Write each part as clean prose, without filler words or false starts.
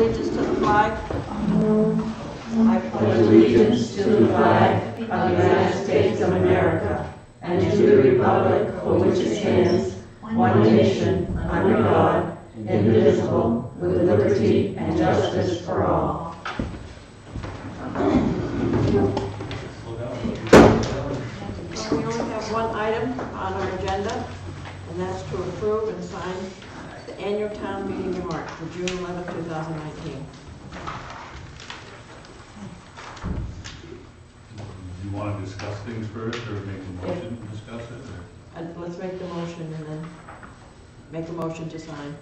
allegiance to the flag. I pledge allegiance to the flag of the United States of America and to the republic for which it stands, one nation, under God, indivisible, with liberty and justice for all. We only have one item on our agenda, and that's to approve and sign the annual town meeting warrant for June 11, 2019. You want to discuss things first, or make a motion to discuss it? Or? Let's make the motion and then make a motion to sign.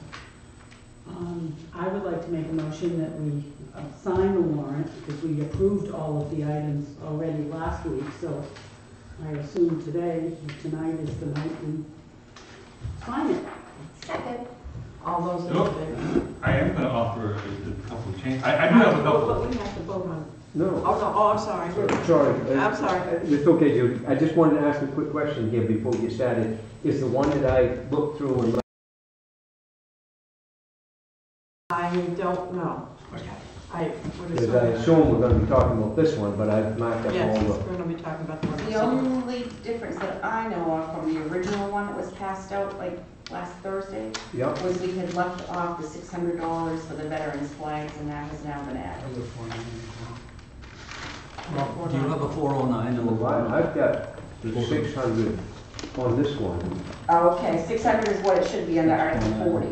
I would like to make a motion that we sign the warrant, because we approved all of the items already last week, so I assume tonight is the night we sign it. Second. All those in Nope. favor? I am going to offer a couple of changes. I do have a couple. But we have to vote on. No. Oh, no, oh, I'm sorry. Sorry. I'm sorry. It's okay, Judy. I just wanted to ask a quick question here before we get started. Is the one that I looked through and... I don't know. I would Because I assume. assume we're going to be talking about this one, but I've marked up Yes, all we're the... going to be talking about the one. The only difference that I know of from the original one that was passed out like last Thursday Yep. was we had left off the $600 for the veterans flags, and that has now been added. Do you have a 409 and a Well, 409? I've got the 600 on this one. Oh, okay, 600 is what it should be under Article 40.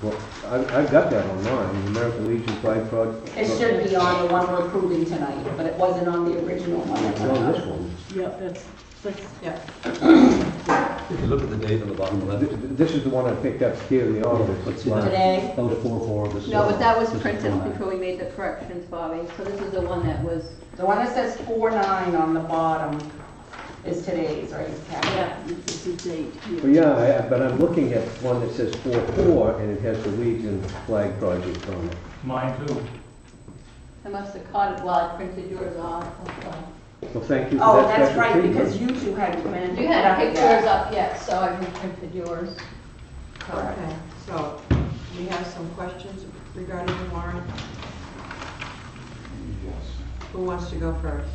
Well, I've got that on mine, the American Legion Flag Project. It should be on the one we're approving tonight, but it wasn't on the original one. It's on this one. Yep, that's 6. Yeah. If you look at the date on the bottom left, This is the one I picked up here in the office. What's last- Today, that was 44 of this. No, but that was this is printed 49. before we made the corrections, Bobby. So this is the one that was, the one that says 49 on the bottom is today's, right? Kathy? Yeah, this is date. Well, yeah, but I'm looking at one that says 44 and it has the Legion Flag Project on it. Mine too. I must have caught it while I printed yours off. Well, thank you for Oh, that that's special right, treatment. because you two hadn't come in and You picked it hadn't up picked yet. yours up yet, so I reprinted yours. Correct. Okay, so we have some questions regarding the warrant. Yes. Who wants to go first?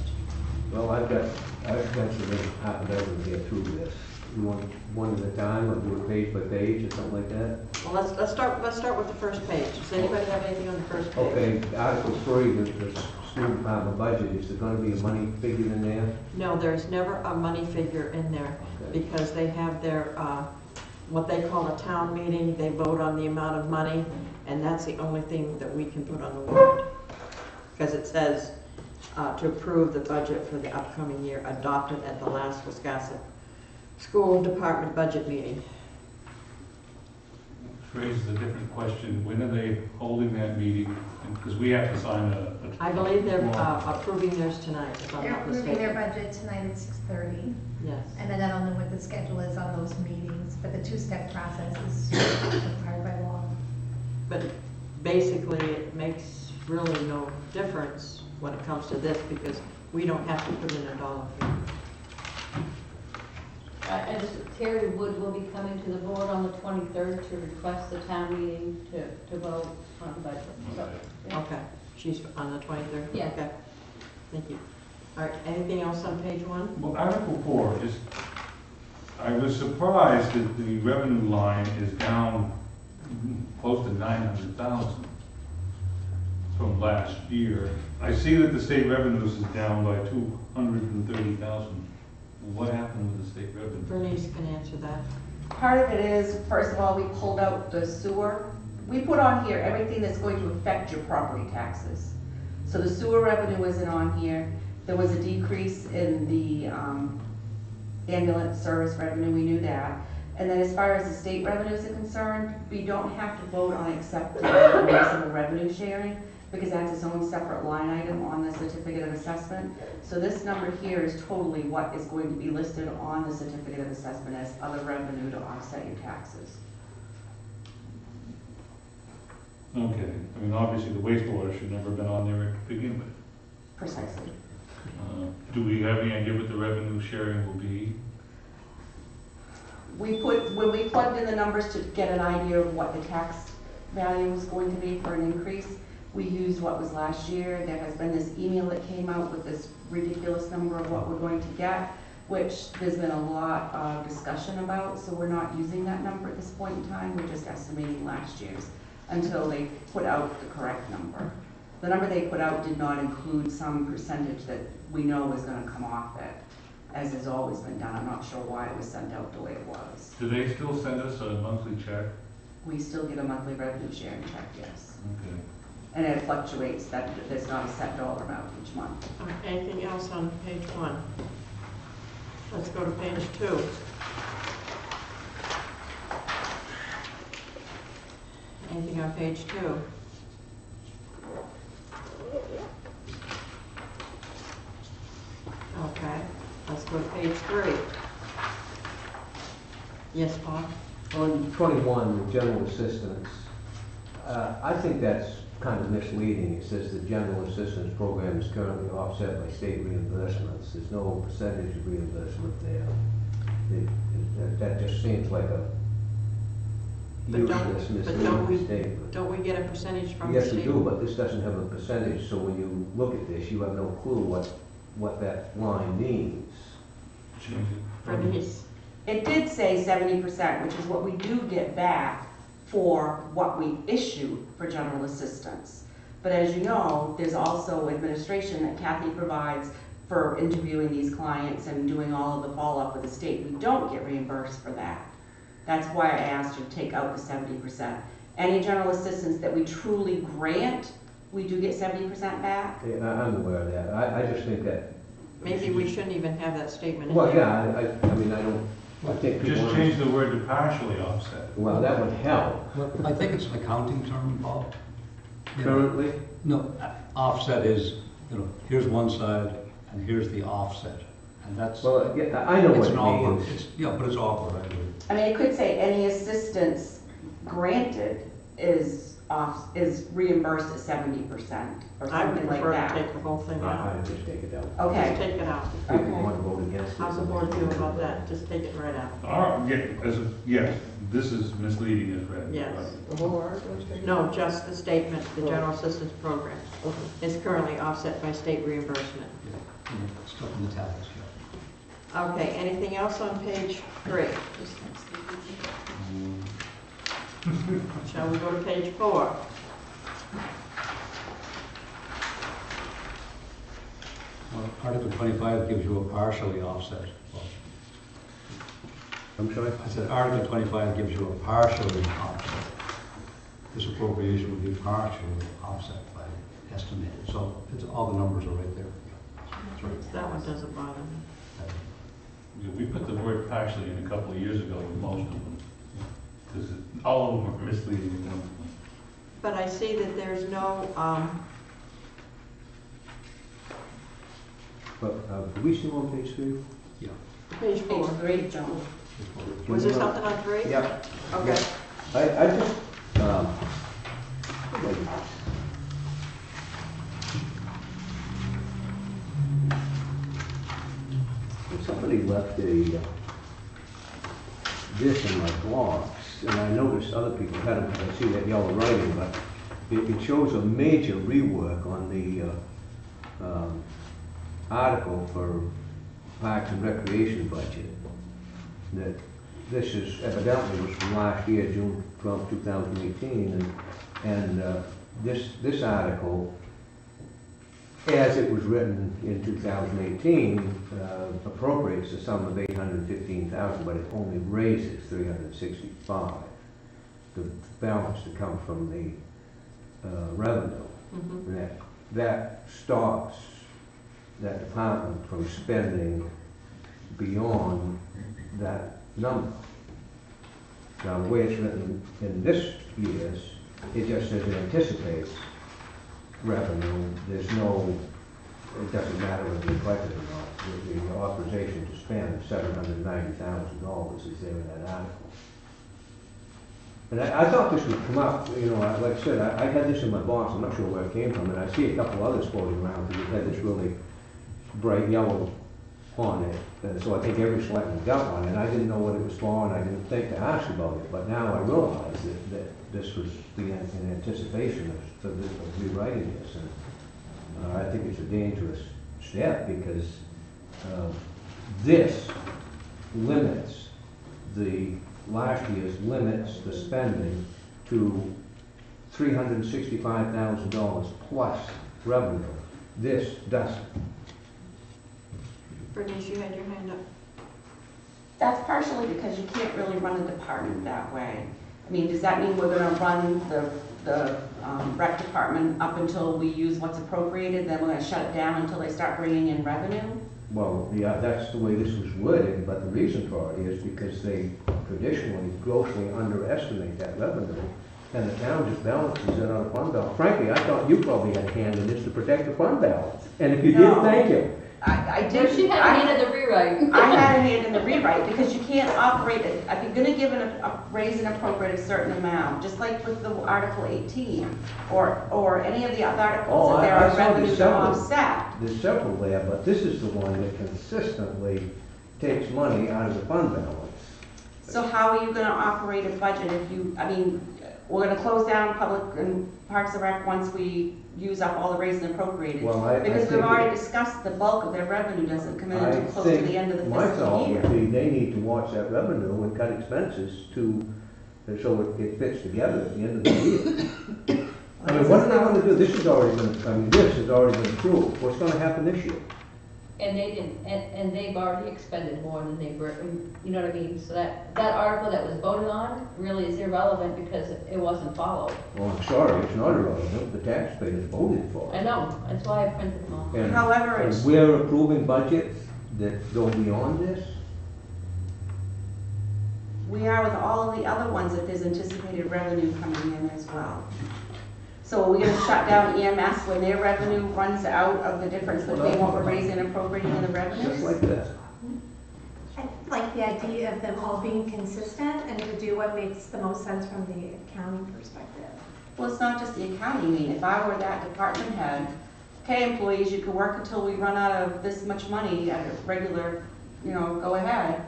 Well, I've got some half a dozen here through this. You want one at a time, or do it page by page, or something like that? Well, let's start with the first page. Does anybody have anything on the first page? Okay, Article 3, the school department budget, is there going to be a money figure in there? No, there's never a money figure in there Okay. because they have their, what they call a town meeting. They vote on the amount of money, and that's the only thing that we can put on the warrant. Because it says to approve the budget for the upcoming year adopted at the last Wiscasset School Department budget meeting. Which raises a different question. When are they holding that meeting? Because we have to sign a I believe they're approving theirs tonight, if I'm They're not approving their mistaken. budget tonight at 6:30, Yes. and then I don't know what the schedule is on those meetings, but the two-step process is required by law. But basically, it makes really no difference when it comes to this because we don't have to put in a dollar figure. And Terry Wood will be coming to the board on the 23rd to request the town meeting to vote on the budget. So, yeah. Okay, she's on the 23rd? Yeah. Okay, thank you. All right, anything else on page 1? Well, Article 4 is, I was surprised that the revenue line is down close to 900,000 from last year. I see that the state revenues is down by 230,000. What happened with the state revenue? Bernice can answer that. Part of it is, first of all, we pulled out the sewer. We put on here everything that's going to affect your property taxes. So the sewer revenue isn't on here. There was a decrease in the ambulance service revenue, we knew that. And then as far as the state revenues are concerned, we don't have to vote on accepting the municipal revenue sharing because that's its own separate line item on the certificate of assessment. So this number here is totally what is going to be listed on the certificate of assessment as other revenue to offset your taxes. Okay, I mean, obviously the wastewater should never have been on there to begin with. Precisely. Do we have any idea what the revenue sharing will be? When we plugged in the numbers to get an idea of what the tax value was going to be for an increase. We used what was last year. There has been this email that came out with this ridiculous number of what we're going to get, which there's been a lot of discussion about, so we're not using that number at this point in time. We're just estimating last year's until they put out the correct number. The number they put out did not include some percentage that we know is gonna come off it, as has always been done. I'm not sure why it was sent out the way it was. Do they still send us a monthly check? We still get a monthly revenue sharing check, yes. Okay. And it fluctuates, that there's not a set dollar amount each month. Anything else on page 1? Let's go to page 2. Anything on page 2? Okay, let's go to page 3. Yes, Bob? On 21, the general assistance, I think that's kind of misleading. It says the general assistance program is currently offset by state reimbursements. There's no percentage of reimbursement there. That just seems like a But don't- useless, but don't we- misleading statement. Don't we get a percentage from the Yes, state? we do, but this doesn't have a percentage, so when you look at this, you have no clue what that line means. Change it. Bernice? It did say 70%, which is what we do get back for what we issue for general assistance. But as you know, there's also administration that Kathy provides for interviewing these clients and doing all of the follow-up with the state. We don't get reimbursed for that. That's why I asked you to take out the 70%. Any general assistance that we truly grant, we do get 70% back. Yeah, I'm aware of that. I just think that, Maybe we shouldn't even have that statement in well, there. yeah, I mean, I think people. Just change the word to partially offset. Well, that would help. Well, I think it's an accounting term, Bob. You know, Currently, No, offset is, here's one side and here's the offset. And that's, well, yeah, I know it's what an it awkward, means. yeah, but it's awkward, I agree. I mean, it could say any assistance granted is reimbursed at 70% or I would something like prefer to that. take the whole thing out. I just take it out. Just Okay, take it out. People Okay. want to vote against it. How's the board feel about that? Just take it right out. All right, yes, this is misleading as read. Yes. Right. The whole article? No, just the statement, the general assistance program Okay. is currently offset by state reimbursement. Stuff in the tablets, yeah. Okay, anything else on page 3? Shall we go to page 4? Well, Article 25 gives you a partially offset. Well, I'm sorry? I said Article 25 gives you a partially offset. This appropriation would be partially offset by estimated. So it's, all the numbers are right there. That's right. That one doesn't bother me. Yeah, we put the word partially in a couple of years ago with most of them. Because all of them are misleading in one point. But I see that there's no, But, do we still on page 3? Yeah. page 4. page 3, Joan. Was there something on 3? Yeah. Okay. I just, somebody left this in my box, and I noticed other people had it, I see that yellow writing, but it shows a major rework on the article for Parks and Recreation budget. That this is evidently was from last year, June 12, 2018, and this article, as it was written in 2018, appropriates the sum of $815,000, but it only raises $365,000. The balance to come from the revenue. Mhm. And that stops that department from spending beyond that number. Now, the way it's written in this year's, it just says it anticipates revenue. There's no, it doesn't matter whether you collect it or not. The authorization to spend $790,000 is there in that article. And I thought this would come up, like I said, I had this in my box, I'm not sure where it came from, and I see a couple others floating around, because it had this really bright yellow on it. And so I think every selectman got one, and I didn't know what it was for, and I didn't think to ask about it, but now I realize that this was in anticipation of rewriting this, and I think it's a dangerous step, because this limits last year's limits the spending to $365,000 plus revenue. This doesn't. Bernice, you had your hand up. That's partially because you can't really run a department that way. I mean, does that mean we're gonna run the rec department up until we use what's appropriated, then we're gonna shut it down until they start bringing in revenue? Well, yeah, that's the way this was worded, but the reason for it is because they traditionally grossly underestimate that revenue, and the town just balances it on a fund balance. Frankly, I thought you probably had a hand in this to protect the fund balance, and if you did, No. thank you. I So did. she had a hand in the rewrite. I had a hand in the rewrite, because you can't operate it, if you're gonna give raise and appropriate a certain amount, just like with the Article 18, or any of the other articles, Oh, that there I are saw revenue there's to several. offset. There's several there, but this is the one that consistently takes money out of the fund balance. So how are you gonna operate a budget if you, I mean, we're gonna close down public and Parks and Rec once we use up all the raised and appropriated? Well, I Because think we've already discussed the bulk of their revenue doesn't come in I until close to think the end of the my fiscal thought year. would be they need to watch that revenue and cut expenses so it fits together at the end of the year. I mean, what are they gonna do? This has already been approved. What's gonna happen this year? And they didn't, and they've already expended more than they were, you know what I mean? So that article that was voted on really is irrelevant because it wasn't followed. Oh, I'm sorry, it's not irrelevant. The taxpayers voted for I it. know, that's why I printed them all. And- However, and it's- we're approving budgets that go beyond this? We are with all of the other ones if there's anticipated revenue coming in as well. So are we gonna shut down EMS when their revenue runs out of the difference between what we're raising and appropriating in the revenues? Just like that. I like the idea of them all being consistent and to do what makes the most sense from the accounting perspective. Well, it's not just the accounting, I mean, if I were that department head, okay, employees, you can work until we run out of this much money at a regular, go ahead.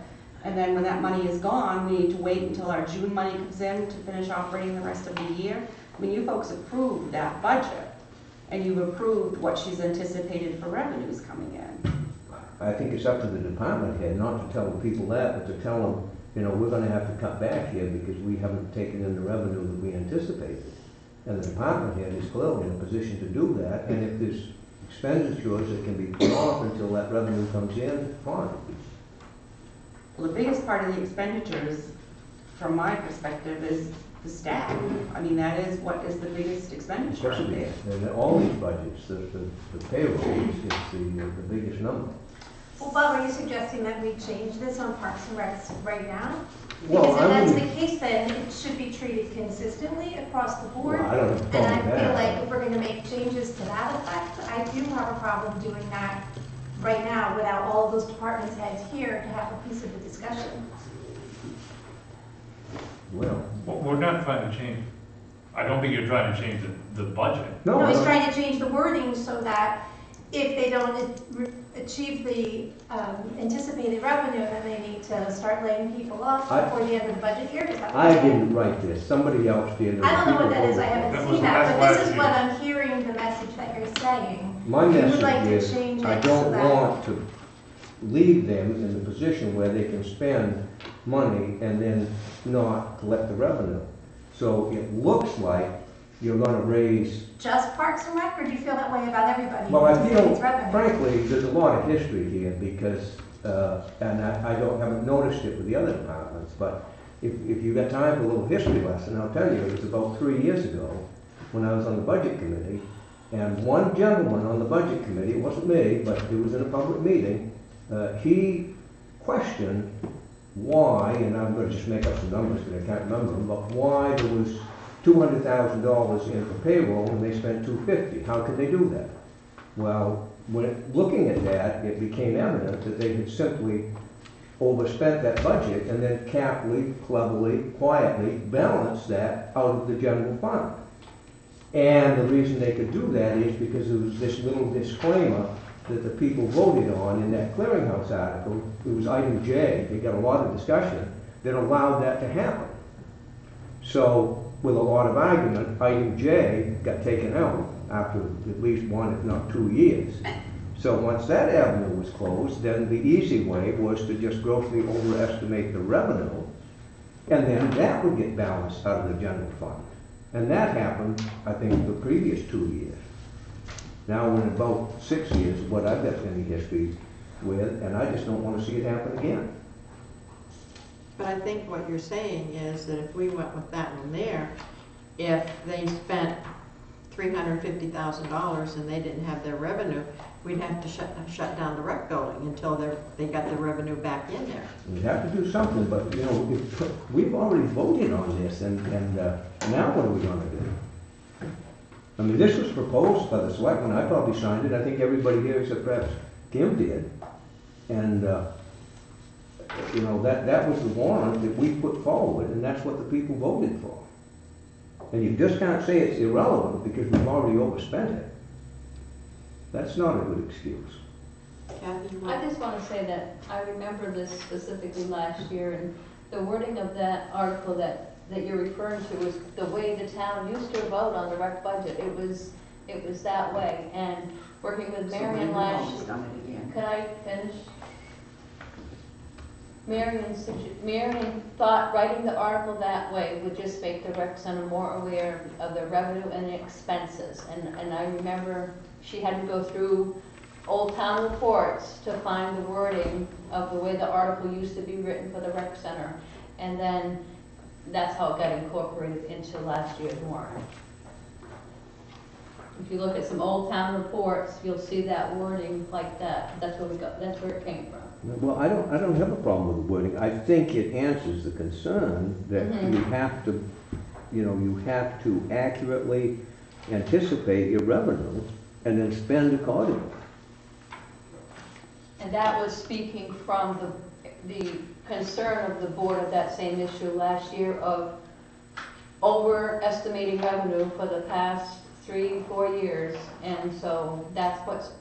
And then when that money is gone, we need to wait until our June money comes in to finish operating the rest of the year. I mean, you folks approved that budget, and you've approved what she's anticipated for revenues coming in. I think it's up to the department head not to tell the people that, but to tell them, we're gonna have to cut back here because we haven't taken in the revenue that we anticipated. And the department head is clearly in a position to do that, and if there's expenditures that can be put off until that revenue comes in, fine. Well, the biggest part of the expenditures, from my perspective, is the staff. I mean, that is what is the biggest expenditure out there. And all these budgets, the payroll is the biggest number. Well, Bob, are you suggesting that we change this on Parks and Recs right now? Well, Because if I that's wouldn't- the case, then it should be treated consistently across the board. Well, I don't have a And problem I with feel that. like if we're gonna make changes to that effect, I do have a problem doing that right now without all of those department heads here to have a piece of the discussion. Well, We're not trying to change, I don't think you're trying to change the budget. no, No, I he's don't- trying to change the wording so that if they don't achieve the anticipated revenue, then they need to start laying people off before the end of the budget year. Is that what I you're saying? didn't write this, somebody else did. I don't know what that is, I That haven't was seen that, last but this is year. what I'm hearing, the message that you're saying. My You would like message to is, change I it so don't that- want to leave them in the position where they can spend money and then not collect the revenue. So it looks like you're gonna raise, Just Parks and Rec, or do you feel that way about everybody? well, I who feel, needs revenue? frankly, there's a lot of history here because, and I haven't noticed it with the other departments, but if you got time for a little history lesson, I'll tell you, it was about 3 years ago when I was on the budget committee, and one gentleman on the budget committee, it wasn't me, but it was in a public meeting, he questioned why, and I'm gonna just make up some numbers because I can't remember them, but why there was $200,000 in for payroll and they spent $250,000. How could they do that? Well, when looking at that, it became evident that they had simply overspent that budget and then carefully, cleverly, quietly balanced that out of the general fund. And the reason they could do that is because there was this little disclaimer that the people voted on in that clearinghouse article, it was item J, they got a lot of discussion, that allowed that to happen. So, with a lot of argument, item J got taken out after at least 1, if not 2 years. So once that avenue was closed, then the easy way was to just grossly overestimate the revenue, and then that would get balanced out of the general fund. And that happened, I think, the previous 2 years. Now we're in about 6 years of what I've got any history with, and I just don't want to see it happen again. But I think what you're saying is that if we went with that one there, if they spent $350,000 and they didn't have their revenue, we'd have to shut down the rec building until they got their revenue back in there. We have to do something, but, you know, we've already voted on this, and now what are we gonna do? I mean, this was proposed by the selectmen, I probably signed it, I think everybody here except perhaps Kim did. And, you know, that was the warrant that we put forward, and that's what the people voted for. And you just can't say it's irrelevant because we've already overspent it. That's not a good excuse. Kathy, you I want? just want to say that I remember this specifically last year, and the wording of that article that you're referring to was the way the town used to vote on the rec budget. It was that way, and working with Marion last year. done it again. Could I finish? Marion thought writing the article that way would just make the rec center more aware of the revenue and the expenses. And I remember she had to go through old town reports to find the wording of the way the article used to be written for the rec center. And then that's how it got incorporated into last year's warrant. If you look at some old town reports, you'll see that wording like that. That's where it came from. Well, I don't have a problem with the wording. I think it answers the concern that you have to, you know, you have to accurately anticipate your revenue and then spend accordingly. And that was speaking from the concern of the board of that same issue last year of overestimating revenue for the past 3-4 years. And so that's what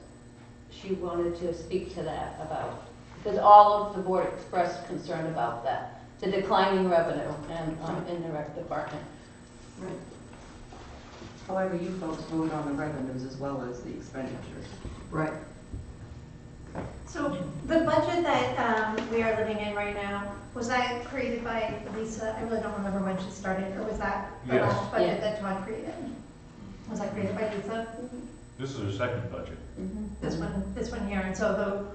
she wanted to speak to that about. Because all of the board expressed concern about that, the declining revenue and in the rec department. Right. However, you folks vote on the revenues as well as the expenditures. Right. So the budget that we are living in right now, was that created by Lisa? I really don't remember when she started, or was that the Yes. last budget Yeah. that Todd created? Was that created by Lisa? This is her second budget. This one here, and so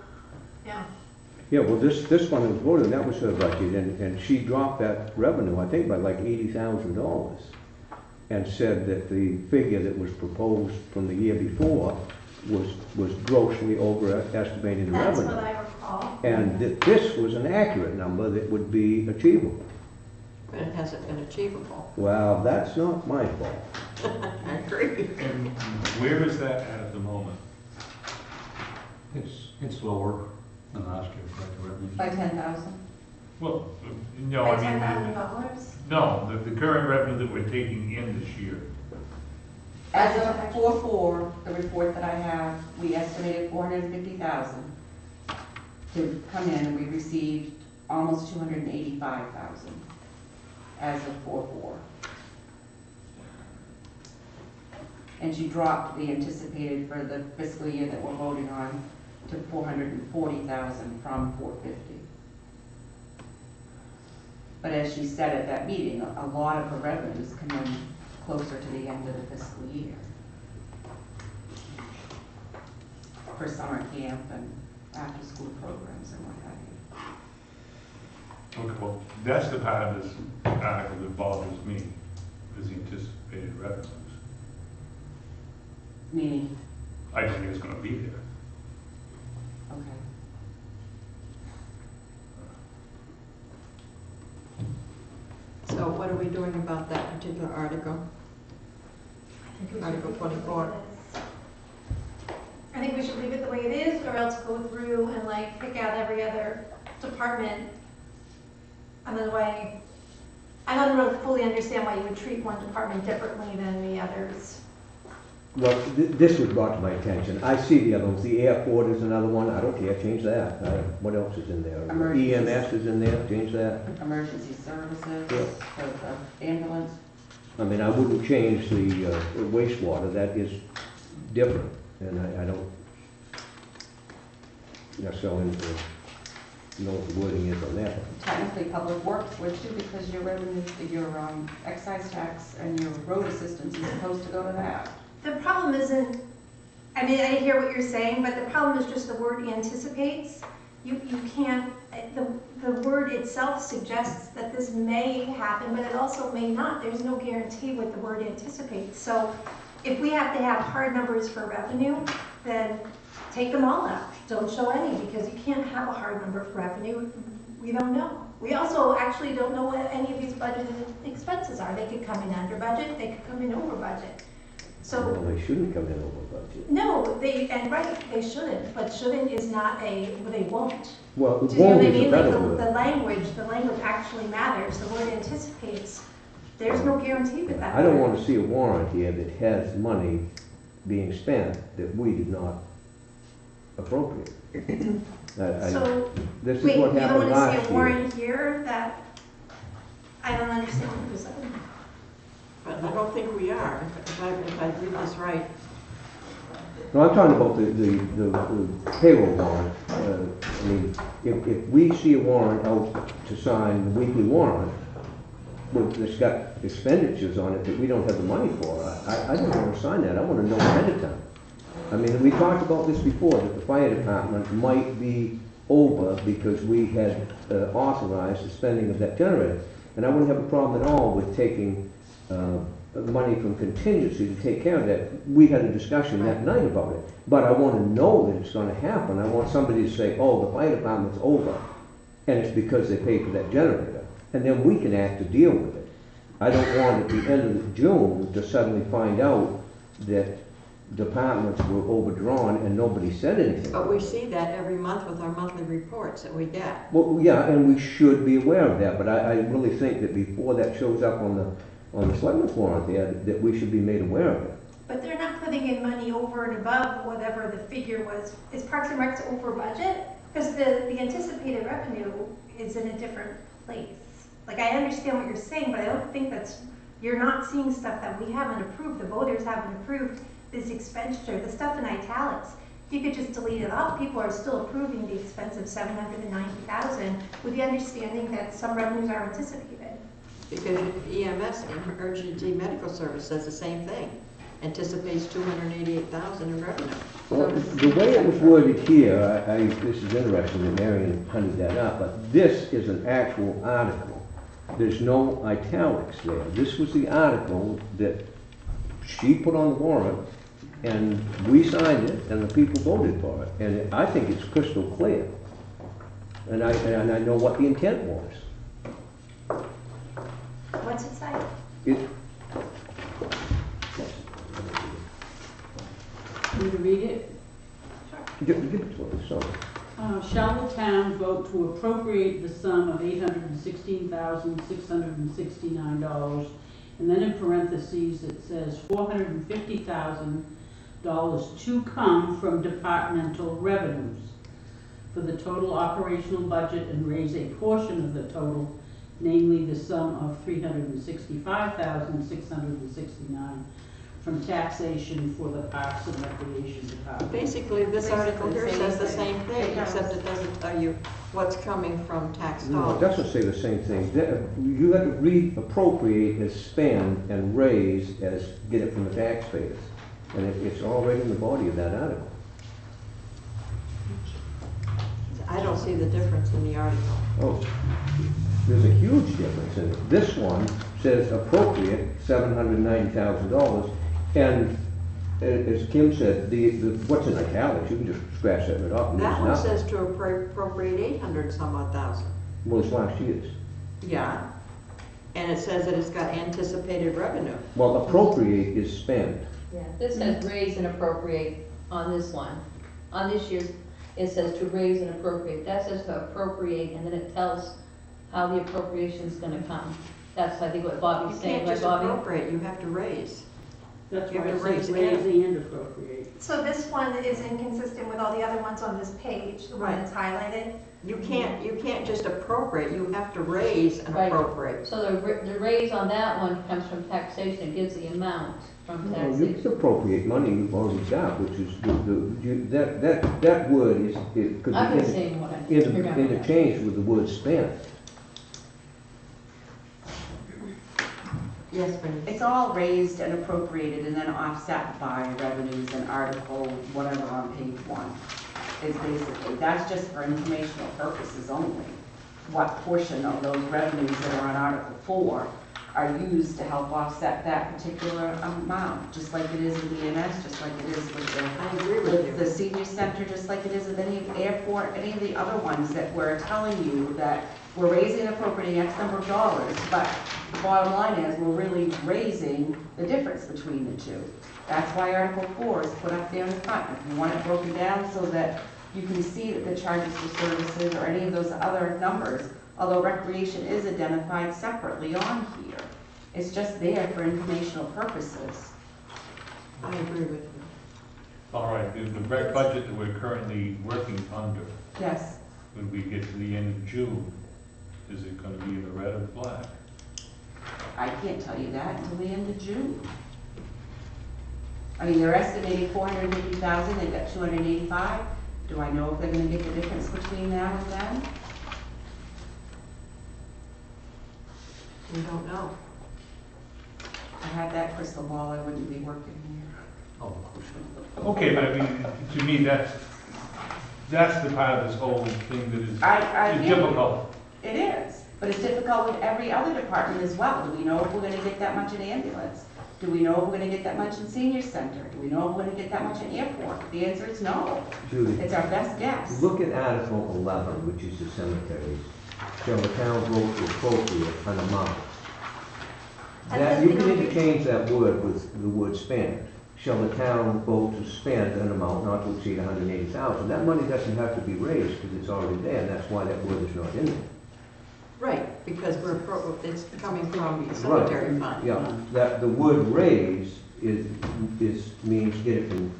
yeah. Yeah, well, this one that was voted, that was her budget, and she dropped that revenue, I think, by like $80,000, and said that the figure that was proposed from the year before was grossly overestimating the That's revenue. what I recall. And that this was an accurate number that would be achievable. But it hasn't been achievable. Well, that's not my fault. I agree. And where is that at the moment? It's lower than last year, correct, the revenues? By 10,000? Well, no, By I mean, $10,000? no, the current revenue that we're taking in this year. As of 4/4, the report that I have, we estimated 450,000 to come in, and we received almost 285,000 as of 4/4. And she dropped the anticipated for the fiscal year that we're voting on to 440,000 from 450. But as she said at that meeting, a lot of her revenues come in closer to the end of the fiscal year for summer camp and after-school programs and what have you. Okay, well, that's the part of this article that bothers me, is the anticipated revenues. Meaning, I don't think it's gonna be there. okay. So what are we doing about that particular article? I think we should Article leave it the way 24. it is. I think we should leave it the way it is, or else go through and like pick out every other department. Another way, I don't really fully understand why you would treat one department differently than the others. Well, this was brought to my attention. I see the other ones. The airport is another one. I don't care, change that. What else is in there? Emergencies. EMS is in there, change that. Emergency services Yeah. for the ambulance. I mean, I wouldn't change the wastewater. That is different, and I don't necessarily know what the wording is on that. Technically, public works would too, because your revenue, your excise tax and your road assistance is supposed to go to that. The problem isn't, I mean, I hear what you're saying, but the problem is just the word anticipates. You can't, the word itself suggests that this may happen, but it also may not. There's no guarantee with the word anticipates. So if we have to have hard numbers for revenue, then take them all out. Don't show any, because you can't have a hard number for revenue. We don't know. We also actually don't know what any of these budgeted expenses are. They could come in under budget, they could come in over budget. Well, So, they shouldn't come in over budget. no, they shouldn't, but shouldn't is not they won't. Well, Do you know won't what I is a mean? Like better the word. language actually matters. The word anticipates. There's no guarantee with that I don't word. want to see a warrant here that has money being spent that we did not appropriate. So, This is wait, you what don't happened want to last see a year. warrant here that, I don't understand what you're saying. But I don't think we are, if I read this right. No, I'm talking about the payroll warrant. I mean, if we see a warrant out to sign the weekly warrant, that's got expenditures on it that we don't have the money for, I don't want to sign that. I want to know ahead of time. I mean, we talked about this before, that the fire department might be over because we had authorized the spending of that generator. And I wouldn't have a problem at all with taking money from contingency to take care of that. We had a discussion that night about it. But I want to know that it's going to happen. I want somebody to say, oh, the fire department's over, and it's because they paid for that generator. And then we can act to deal with it. I don't want at the end of June to suddenly find out that departments were overdrawn and nobody said anything. But we see that every month with our monthly reports that we get. Well, yeah, and we should be aware of that, but I really think that before that shows up on the selectmen's warrant there, that we should be made aware of it. But they're not putting in money over and above whatever the figure was. Is Parks and Rec's over budget? Because the anticipated revenue is in a different place. Like, I understand what you're saying, but I don't think you're not seeing stuff that we haven't approved, the voters haven't approved, this expenditure, the stuff in italics. You could just delete it off. People are still approving the expense of $790,000 with the understanding that some revenues are anticipated. Because EMS, Emergency Medical Service, says the same thing. Anticipates $288,000 in revenue. Well, the way it was worded here, this is interesting that Marion hunted that up, but this is an actual article. There's no italics there. This was the article that she put on the warrant, and we signed it, and the people voted for it. And I think it's crystal clear. And I know what the intent was. What's it say? It, Need to read it? give it to us, so. Shall the town vote to appropriate the sum of $816,669, and then in parentheses it says $450,000 to come from departmental revenues for the total operational budget and raise a portion of the total, namely the sum of $365,669 from taxation for the Parks and Recreation Department. Basically, this article here Basically says the same thing, It does. except it doesn't tell you what's coming from tax No, it dollars. doesn't say the same thing. You have to read appropriate as spend and raise as get it from the taxpayers. And it's already in the body of that article. I don't see the difference in the article. Oh, there's a huge difference in it. This one says appropriate, $790,000. And as Kim said, what's in italics, you can just scratch that right off. And That there's one nothing. says to appropriate 800 some odd thousand. Well, it's last year's. Yeah. And it says that it's got anticipated revenue. Well, appropriate is spend. Yeah, this says raise and appropriate on this one. On this year's, it says to raise and appropriate. That says to appropriate, and then it tells how the appropriation's gonna come. That's, I think, what You Bobby's saying, can't right, just Bobby? appropriate, you have to raise. That's You why have it to raise says raise and- and appropriate. So this one is inconsistent with all the other ones on this page, the one Right. that's highlighted. You can't just appropriate, you have to raise and Right. appropriate. So the raise on that one comes from taxation, it gives the amount from Well, you taxation. can appropriate money you've already got, which is, that word is, it could I've been be saying what I remember. interchanged with the word spent. Yes, Bernice. It's all raised and appropriated and then offset by revenues and article, whatever on page 1. Is basically, that's just for informational purposes only. What portion of those revenues that are on Article 4 are used to help offset that particular amount, just like it is with EMS, just like it is with I agree with the you. senior center, just like it is with any airport, any of the other ones that we're telling you that we're raising and appropriating X number of dollars, but the bottom line is we're really raising the difference between the two. That's why Article 4 is put up there in the front. If you want it broken down so that you can see that the charges for services or any of those other numbers, although recreation is identified separately on here. It's just there for informational purposes. I agree with you. All right, the rec budget that we're currently working under, Yes, when we get to the end of June, is it gonna be in the red or black? I can't tell you that until the end of June. I mean, they're estimating 450,000, they've got 285. Do I know if they're gonna get the difference between now and then? We don't know. If I had that crystal ball, I wouldn't be working here. Oh, of course. Okay, but I mean, to me, that's the part of this whole thing that is I is get it. difficult. It is, but it's difficult with every other department as well. Do we know if we're gonna get that much in ambulance? Do we know if we're gonna get that much in senior center? Do we know if we're gonna get that much in airport? The answer is no. Judy, It's our best guess. look at Article 11, which is the cemeteries. Shall the town vote to appropriate an amount? That, you can interchange that word with the word spend. Shall the town vote to spend an amount not to exceed 180,000? That money doesn't have to be raised because it's already there, and that's why that word is not in there. Right, because it's coming from the cemetery fund. Yeah, that, the word raise means get it from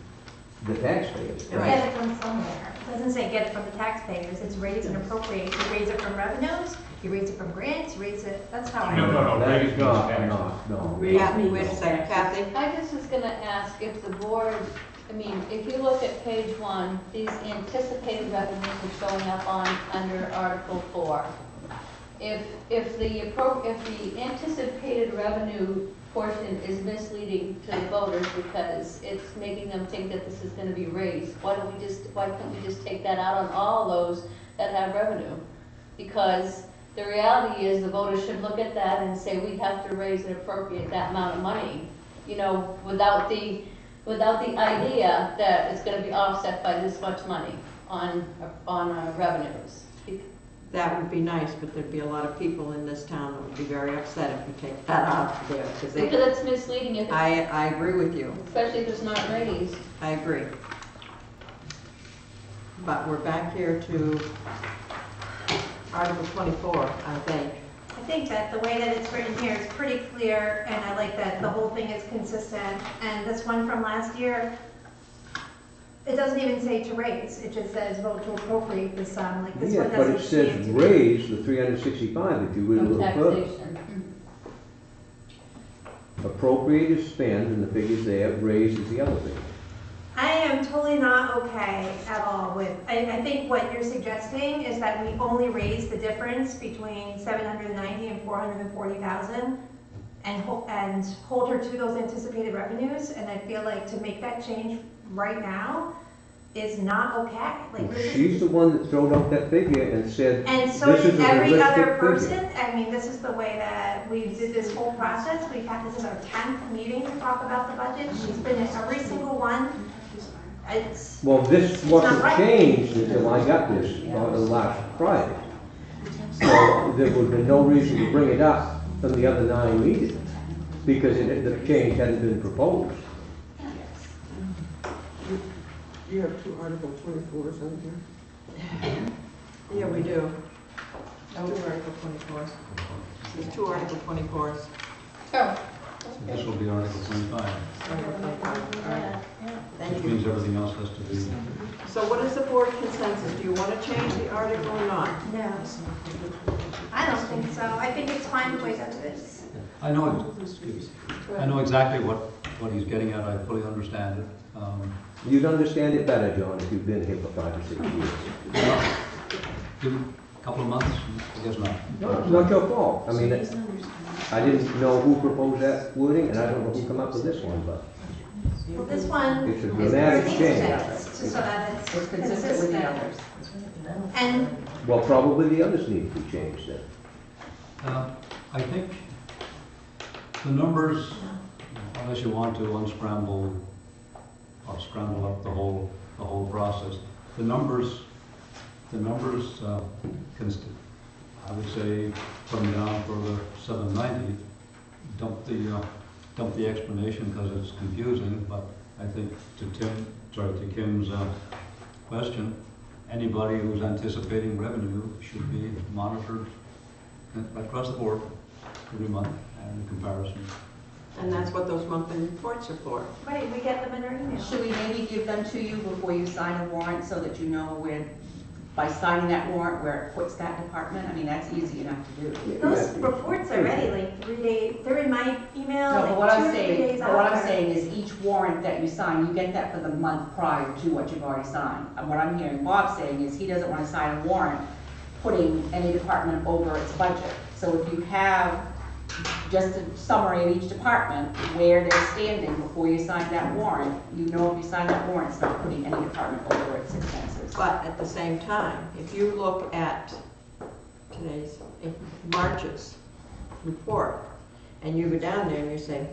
the taxpayers. Right. Get it from somewhere. It doesn't say get it from the taxpayers, it's raise and appropriate. You raise it from revenues, you raise it from grants, you raise it, that's how I. No, That raise is means not, taxes. no. Kathy, wait a second, Kathy? I just was gonna ask if the board, I mean, if you look at page 1, these anticipated revenues are showing up under Article 4. If the anticipated revenue portion is misleading to the voters because it's making them think that this is gonna be raised, why can't we just take that out on all those that have revenue? Because the reality is the voters should look at that and say, we have to raise and appropriate that amount of money, you know, without the idea that it's gonna be offset by this much money on revenues. That would be nice, but there'd be a lot of people in this town that would be very upset if we take that out there, because Because it's misleading if it's, I agree with you, especially if it's not raised. I agree. But we're back here to Article 24, I think. I think that the way that it's written here is pretty clear, and I like that the whole thing is consistent. And this one from last year, it doesn't even say to raise, it just says vote to appropriate the sum, like this Yeah, one but doesn't it seem says to be. raise the 365 if you read a From little further. taxation. Appropriate is spend, and the figure's there, raise is the other thing. I am totally not okay at all with, I think what you're suggesting is that we only raise the difference between 790 and 440,000 and hold her to those anticipated revenues, and I feel like to make that change right now is not okay. Like, this is- She's the one that throwed up that figure and said, And so this is did a every realistic other figure. person. I mean, this is the way that we did this whole process. This is our 10th meeting to talk about the budget. She's been at every single one. It's, Well, this It's not wasn't right. changed until I got this last Friday. So there would have been no reason to bring it up from the other 9 meetings, because the change hadn't been proposed. You have two Article 24s on here? Yeah, we do. Two Article 24s. There's two Article 24s. Oh, This will be our Article 25, Article 25, all right. Thank which you. means everything else has to be. So what is the board consensus? Do you want to change the article or not? No. I don't think so. I think it's fine the way that it is. I know exactly what he's getting at, I fully understand it. You'd understand it better, John, if you've been here for 5 or 6 years. Give him a couple of months, I guess not. It's not your fault. I mean, I didn't know who proposed that wording, and I don't know who come up with this one, but Well, this one it's a is dramatic needs change. fixed so that it's It's consistent with the consistent. others. And Well, probably the others need to be changed then. I think the numbers, unless you want to unscramble or scramble up the whole process, the numbers can, I would say, come down for the 790, dump the explanation because it's confusing, but I think to Kim's question, anybody who's anticipating revenue should be monitored across the board every month and in comparison. And that's what those monthly reports are for. right, we get them in our email. Should we maybe give them to you before you sign a warrant so that you know where, by signing that warrant, where it puts that department? I mean, that's easy enough to do. Those reports are ready, like 3 days, they're in my email, No, but what like I'm 2 or 3 saying, days but what I'm after. saying is each warrant that you sign, you get that for the month prior to what you've already signed. And what I'm hearing Bob saying is he doesn't want to sign a warrant putting any department over its budget. So if you have just a summary of each department, where they're standing before you sign that warrant, you know if you sign that warrant, it's not putting any department over its expenses. But at the same time, if you look at today's, March's report, and you go down there and you say,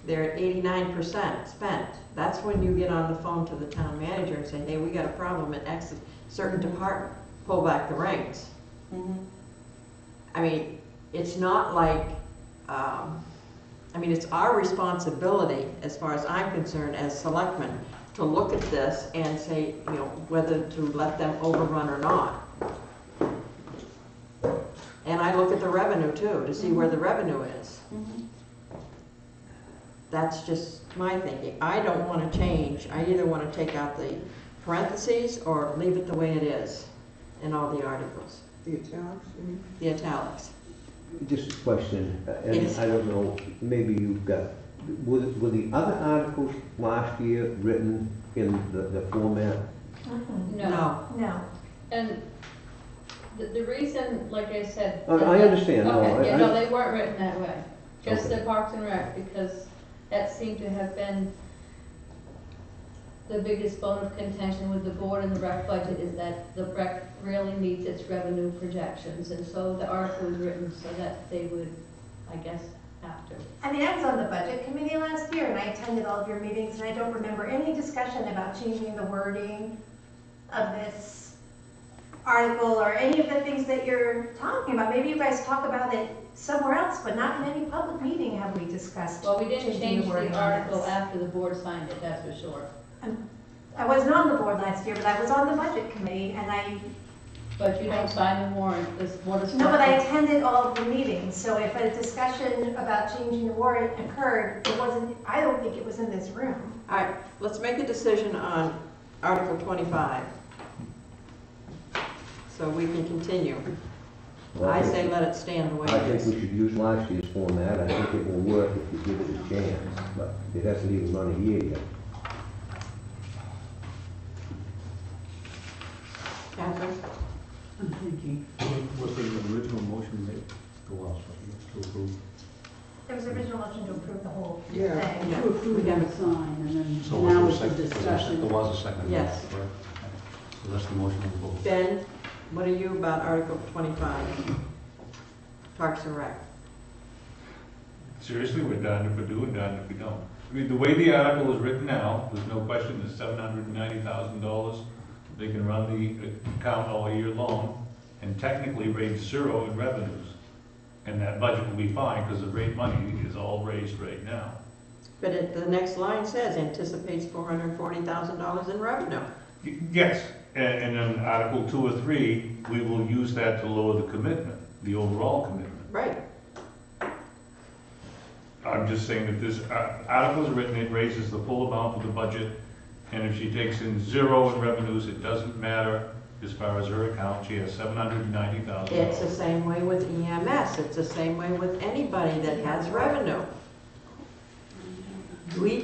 they're at 89% spent, that's when you get on the phone to the town manager and say, hey, we got a problem at X certain department, pull back the reins. I mean, it's not like, it's our responsibility, as far as I'm concerned, as selectmen, to look at this and say, whether to let them overrun or not. And I look at the revenue too, to see where the revenue is. That's just my thinking. I don't want to change. I either want to take out the parentheses or leave it the way it is in all the articles, The italics, you mean? the italics. Just a question, and Yes. I don't know, maybe you've got, were the other articles last year written in the format? No. No. And the reason, like I said. I understand, no, Okay, yeah, I- no, they weren't written that way, just Okay. the Parks and Rec, because that seemed to have been the biggest bone of contention with the board and the rec budget, is that the rec really meets its revenue projections, and so the article was written so that they would, I guess, have to. I mean, I was on the budget committee last year, and I attended all of your meetings, and I don't remember any discussion about changing the wording of this article or any of the things that you're talking about. Maybe you guys talk about it somewhere else, but not in any public meeting have we discussed. Well, we didn't changing change wording the on article this. after the board signed it, that's for sure. I wasn't on the board last year, but I was on the budget committee, and But you don't sign the warrant, this board is. no, but I attended all of the meetings, so if a discussion about changing the warrant occurred, it wasn't, I don't think it was in this room. All right, let's make a decision on Article 25. So we can continue. Well, I say let it stand the way I it think is. we should use last year's format, I think it will work if you give it a chance, but it hasn't even run a year yet. Catherine? I'm thinking. Was the original motion made? To approve? There was an original motion to approve the whole Yeah. thing. To approve and sign, and then So now was it's there a a second? discussion. There was a second. Yes. Correct. So that's the motion on the floor. Ben, what are you about Article 25? Parks and Rec. Seriously, we're darned if we do and darned if we don't. I mean, the way the article is written now, there's no question there's $790,000. They can run the account all year long and technically raise zero in revenues. And that budget will be fine because the rate money is all raised right now. But the next line says anticipates $440,000 in revenue. Yes, and then Article 2 or 3, we will use that to lower the commitment, the overall commitment. Right. I'm just saying that this article is written, it raises the full amount of the budget, and if she takes in 0 in revenues, it doesn't matter as far as her account, she has $790,000. It's the same way with EMS, it's the same way with anybody that has revenue. We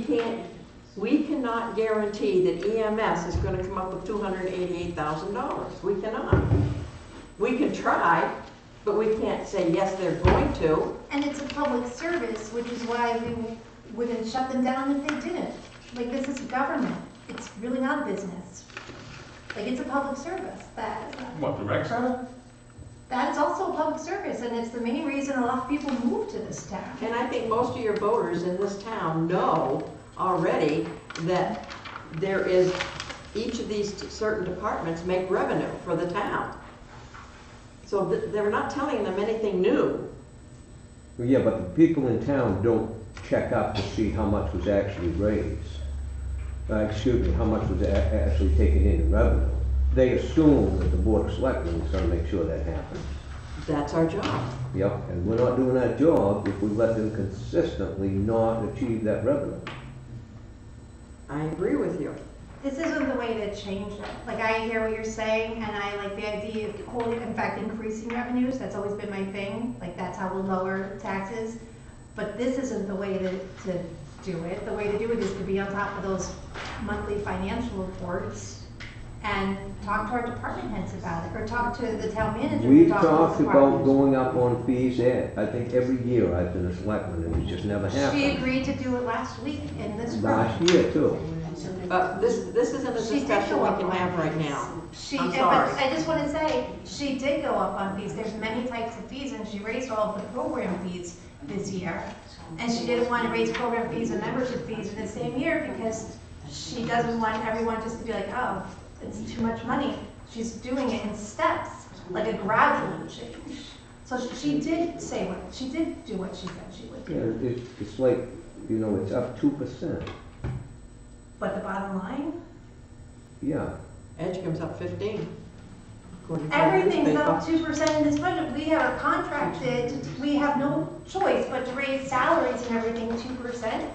cannot guarantee that EMS is gonna come up with $288,000. We cannot. We can try, but we can't say, yes, they're going to. And it's a public service, which is why we wouldn't shut them down if they didn't. Like, this is government. It's really not a business. Like, it's a public service. What, the rec center? That is also a public service, and it's the main reason a lot of people move to this town. And I think most of your voters in this town know already that there is, each of these certain departments make revenue for the town. So they're not telling them anything new. Well, yeah, but the people in town don't check up to see how much was actually raised. How much was actually taken in revenue. They assume that the Board of Selectmen is gonna make sure that happens. That's our job. Yep, and we're not doing that job if we let them consistently not achieve that revenue. I agree with you. This isn't the way to change it. Like, I hear what you're saying, and I like the idea of holding, in fact, increasing revenues. That's always been my thing. Like, that's how we'll lower taxes. But this isn't the way to do it. The way to do it is to be on top of those monthly financial reports and talk to our department heads about it, or talk to the town manager. We've talk to talked those about departments. going up on fees there. I think every year I've been a selectman and it just never She happened. agreed to do it last week in this room. Last year too. But this isn't a She did discussion go we up can on have right fees. now. But I'm sorry. I just want to say, she did go up on fees. There's many types of fees, and she raised all of the program fees this year. And she didn't want to raise program fees and membership fees in the same year because she doesn't want everyone just to be like, oh, it's too much money. She's doing it in steps, like a gradual change. So she did do what she said she would do. Yeah, it's like, you know, it's up 2%. But the bottom line, Yeah. Edge comes up 15. according to the everything's newspaper. up 2% in this budget. We are contracted, we have no choice but to raise salaries and everything 2%.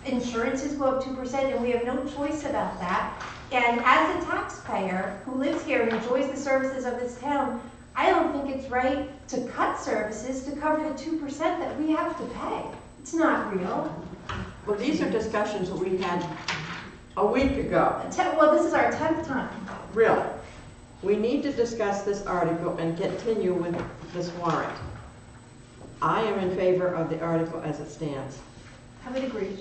Insurances go up 2%, and we have no choice about that. And as a taxpayer who lives here and enjoys the services of this town, I don't think it's right to cut services to cover the 2% that we have to pay. It's not real. Well, these are discussions that we had a week ago. Well, this is our 10th time. Really. We need to discuss this article and continue with this warrant. I am in favor of the article as it stands. I would agree.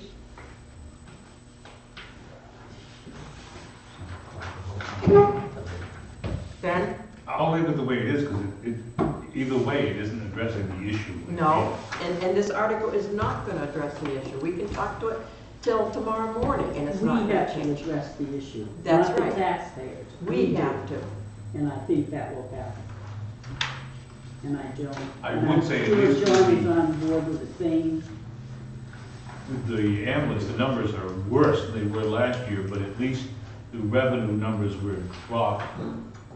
Ben? I'll leave it the way it is, because either way, it isn't addressing the issue. No, and this article is not gonna address the issue. We can talk to it till tomorrow morning, and it's We not gonna have to change. address the issue. That's Not right. the taxpayers. We have to. And I think that will happen. And I don't. I and would say at I'm sure least John is the- on board with the same. The ambulance, the numbers are worse than they were last year, but at least the revenue numbers were dropped,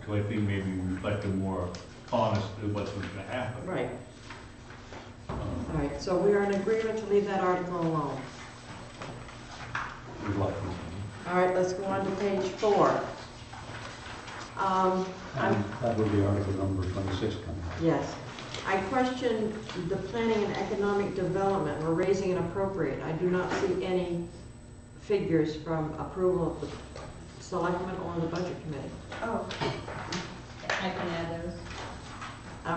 so I think maybe reflect a more honest of what's going to happen. Right. All right, so we are in agreement to leave that article alone. Good luck. All right, let's go on to page 4. And that would be article number 26 coming up. Yes. I question the planning and economic development. We're raising and appropriate. I do not see any figures from approval of the selectmen or the budget committee. Oh, I can add those.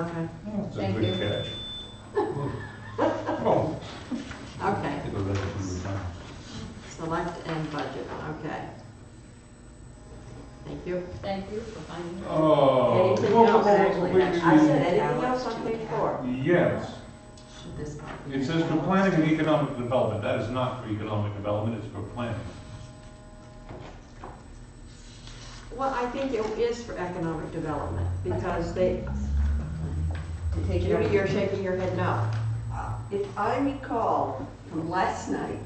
Okay, It's a Thank good you. catch. Oh, okay. Take a look at some of the time. Select and budget, okay. Thank you. Thank you for finding it. Oh. Anything else? I said anything else on page 4? Yes. It says for planning and economic development. That is not for economic development, it's for planning. Well, I think it is for economic development, because they, Judy, you're shaking your head no. If I recall from last night,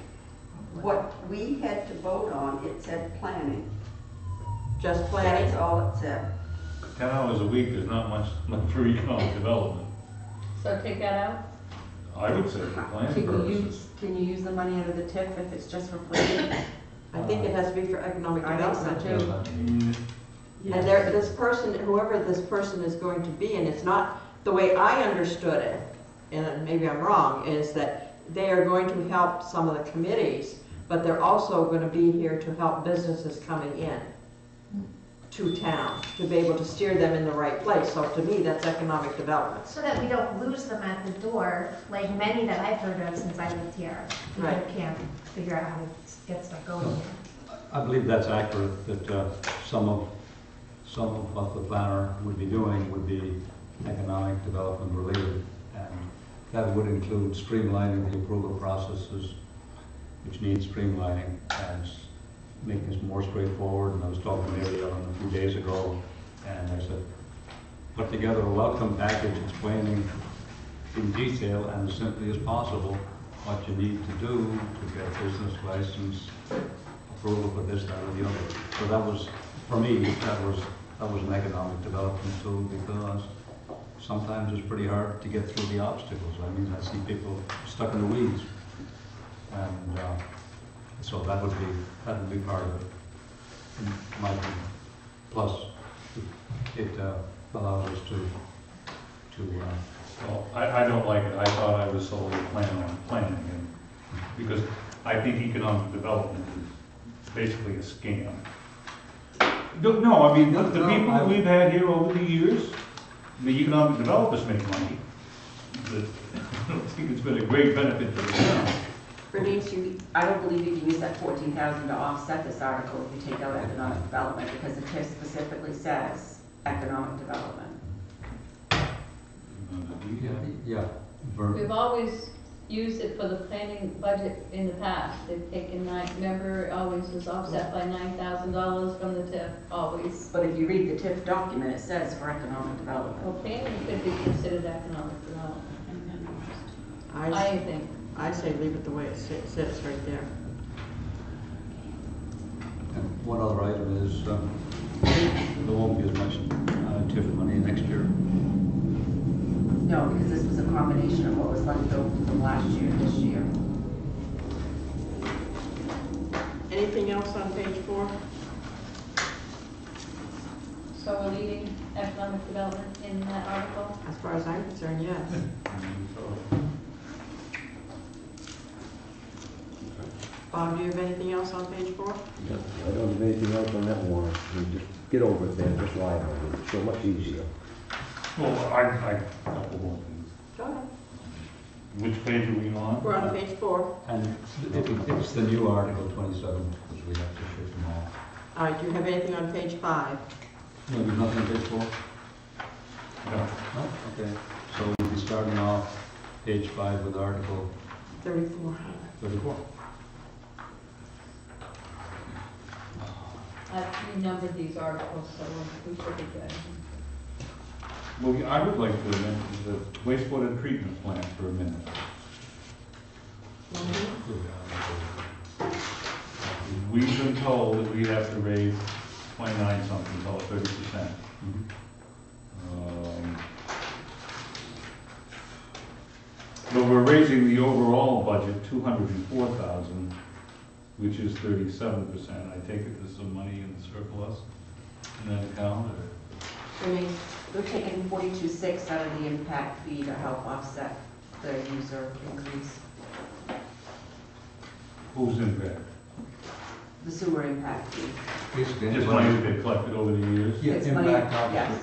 what we had to vote on, it said planning. Just planning? That's all it said. 10 hours a week, there's not much for economic development. So take that out? I would say for planning purposes. Can you use the money out of the TIF if it's just for planning? I think it has to be for economic I think so development. too. Mm, And there, this person, whoever this person is going to be, and it's not, the way I understood it, and maybe I'm wrong, is that they are going to help some of the committees, but they're also gonna be here to help businesses coming in to town, to be able to steer them in the right place. So to me, that's economic development. So that we don't lose them at the door, like many that I've heard of since I lived here. People Right. can't figure out how to get stuff going here. I believe that's accurate, that some of what the planner would be doing would be economic development related. And that would include streamlining the approval processes, which need streamlining, and making it more straightforward. And I was talking to Mary Ellen a few days ago, and I said, put together a welcome package explaining in detail and as simply as possible what you need to do to get a business license, approval for this, that, or the other. So that was, for me, that was an economic development tool, because sometimes it's pretty hard to get through the obstacles. I mean, I see people stuck in the weeds, and so that would be part of it, in my opinion. Plus, it allows us to Well, I don't like it. I thought I was solely planning, and because I think economic development is basically a scam. No, I mean, the people that we've had here over the years, the economic developers make money. I don't think it's been a great benefit to the town. Bernice, you, I don't believe you can use that 14,000 to offset this article if you take out economic development, because the TIF specifically says economic development. yeah. Ver- We've always used it for the planning budget in the past. They've taken remember, it always was offset by $9,000 from the TIF, always. But if you read the TIF document, it says for economic development. Well, planning could be considered economic development, I think. I say leave it the way it sits right there. And one other item is, there won't be as much TIF money next year. No, because this was a combination of what was left over from last year, this year. Anything else on page 4? So we're leaving economic development in that article? As far as I'm concerned, yes. Bob, do you have anything else on page 4? No, I don't have anything else on that warrant. You just get over it then, just lie on it. It's so much easier. Well, I couple more things. Go ahead. Which page are we on? We're on page 4. And it's the new Article 27, because we have to shift them all. All right, do you have anything on page 5? No, there's nothing on page 4? No. No? Okay. So we'll be starting off page 5 with Article 34. 34. I've renumbered these articles, so we should be good. Well, I would like to mention the wastewater treatment plant for a minute. We've been told that we have to raise 29 something, call it 30%. But we're raising the overall budget 204,000, which is 37%. I take it there's some money in surplus in that account, or? Bernice? We're taking 42.6 out of the impact fee to help offset the user increase, Who's in there? the sewer impact fee. Basically, Just money that they collected over the years? Yeah, It's money- impact obviously.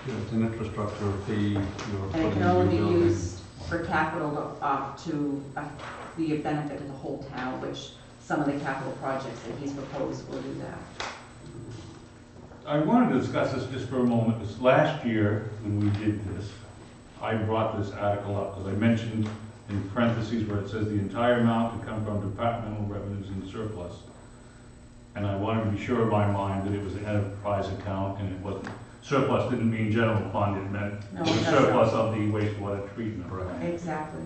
yes. It's an infrastructure fee. You're And it putting can in only new be buildings. used for capital to be a benefit to the whole town, which some of the capital projects that he's proposed will do that. I wanted to discuss this just for a moment, because last year, when we did this, I brought this article up, because I mentioned in parentheses where it says the entire amount to come from departmental revenues in surplus. And I wanted to be sure in my mind that it was an enterprise account, and it wasn't, surplus didn't mean general fund, it meant No, the that's surplus of the wastewater treatment. Exactly.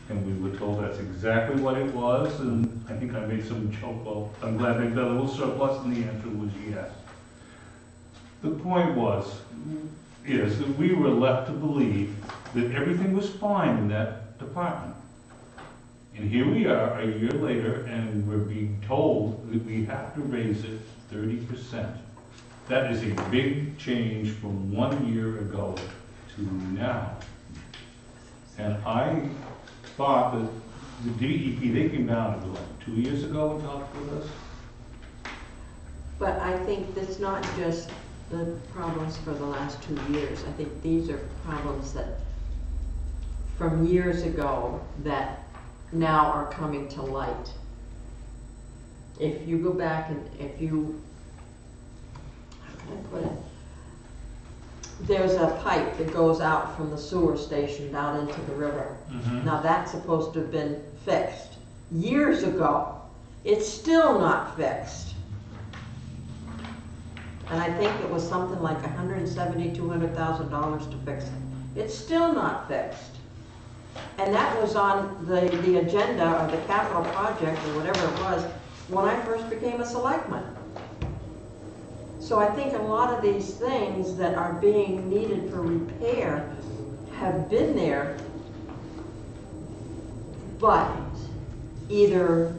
And we were told that's exactly what it was, and I think I made some joke, well, I'm glad they've got a little surplus, and the answer was yes. The point is that we were left to believe that everything was fine in that department. And here we are, a year later, and we're being told that we have to raise it 30%. That is a big change from 1 year ago to now. And I thought that the DEP, they came down, it was like 2 years ago and talked with us. But I think that's not just the problems for the last 2 years. I think these are problems that, from years ago, that now are coming to light. If you go back and if you, how can I put it? There's a pipe that goes out from the sewer station down into the river. Now that's supposed to have been fixed years ago. It's still not fixed. And I think it was something like $170,000, $200,000 to fix it. It's still not fixed. And that was on the agenda of the capital project or whatever it was when I first became a selectman. So I think a lot of these things that are being needed for repair have been there, but either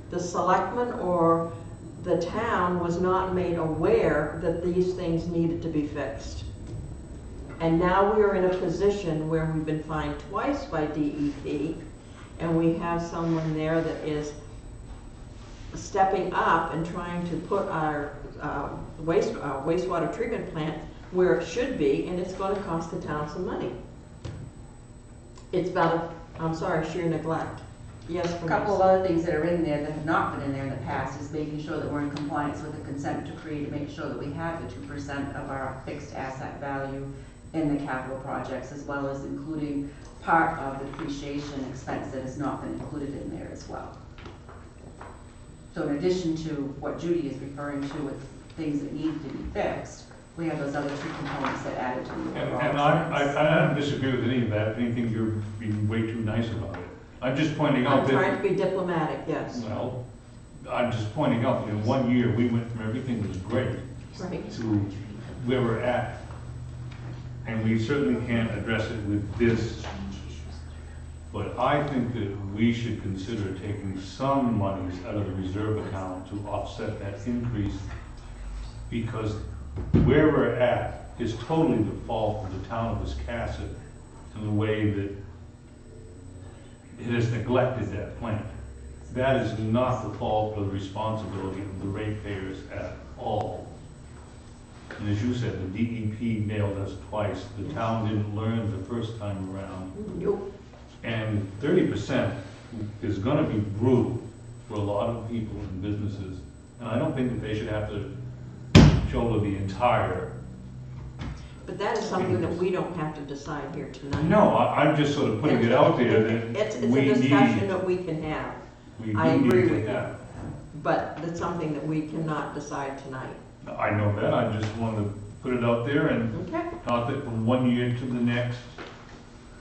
the selectman or the town was not made aware that these things needed to be fixed. And now we are in a position where we've been fined twice by DEP, and we have someone there that is stepping up and trying to put our wastewater treatment plant where it should be, and it's going to cost the town some money. It's about, sheer neglect. Yes, A couple of other things that are in there that have not been in there in the past is making sure that we're in compliance with the consent decree to make sure that we have the 2% of our fixed asset value in the capital projects, as well as including part of the depreciation expense that has not been included in there as well. So in addition to what Judy is referring to with things that need to be fixed, we have those other two components that added to the overall. And I don't disagree with any of that. If anything, you're being way too nice about it. I'm just pointing out that. I'm trying to be diplomatic, yes. Well, I'm just pointing out that in 1 year, we went from everything was great Right. to where we're at. And we certainly can't address it with this. But I think that we should consider taking some monies out of the reserve account to offset that increase, because where we're at is totally the fault of the town of Wiscasset and the way that it has neglected that plant. That is not the fault or the responsibility of the ratepayers at all. And as you said, the DEP nailed us twice. The town didn't learn the first time around. Nope. And 30% is gonna be brutal for a lot of people and businesses. And I don't think that they should have to shoulder the entire. But that is something that we don't have to decide here tonight. No, I'm just sort of putting it out there that It's we a discussion need. that we can have, We I do agree need to with you. have. but it's something that we cannot decide tonight. I know that, I just wanted to put it out there and Okay? thought that from 1 year to the next.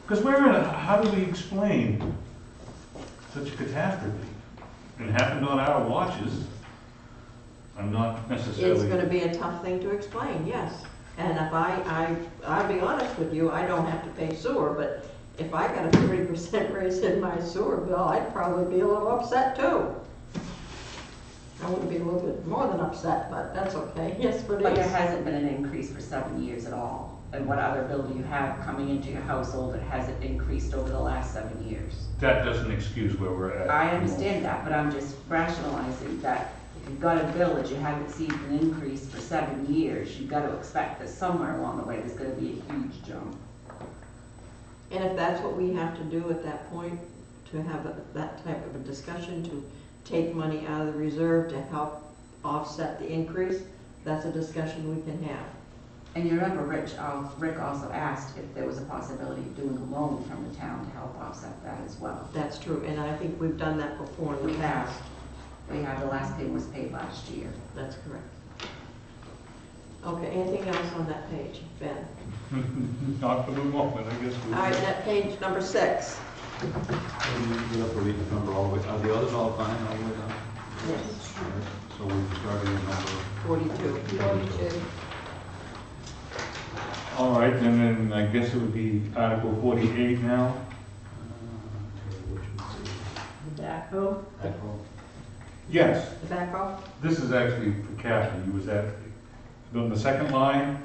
Because we're in a, how do we explain such a catastrophe? It happened on our watches. I'm not necessarily. It's gonna be a tough thing to explain, yes. And if I'll be honest with you, I don't have to pay sewer, but if I got a 30% raise in my sewer bill, I'd probably be a little upset too. I wouldn't be a little bit more than upset, but that's okay. Yes, but But there it's, hasn't been an increase for 7 years at all. And what other bill do you have coming into your household that hasn't increased over the last 7 years? That doesn't excuse where we're at. I understand that, but I'm just rationalizing that if you've got a bill that you haven't received an increase for 7 years, you've got to expect that somewhere along the way there's going to be a huge jump. and if that's what we have to do at that point, to have that type of a discussion, to take money out of the reserve to help offset the increase, that's a discussion we can have. And you remember Rick also asked if there was a possibility of doing a loan from the town to help offset that as well. That's true, and I think we've done that before in the We have. past. We have, the last payment was paid last year. That's correct. Okay, anything else on that page, Ben? Not for the moment, I guess. All right, that page number 6. You have to read the number all the way, are the others all fine all the way down? Yes, All right, so we're starting at number 42. All right, and then I guess it would be Article 48 now. which would be backhoe? Yes, The backhoe? this is actually for Kathy, who was at, on the second line,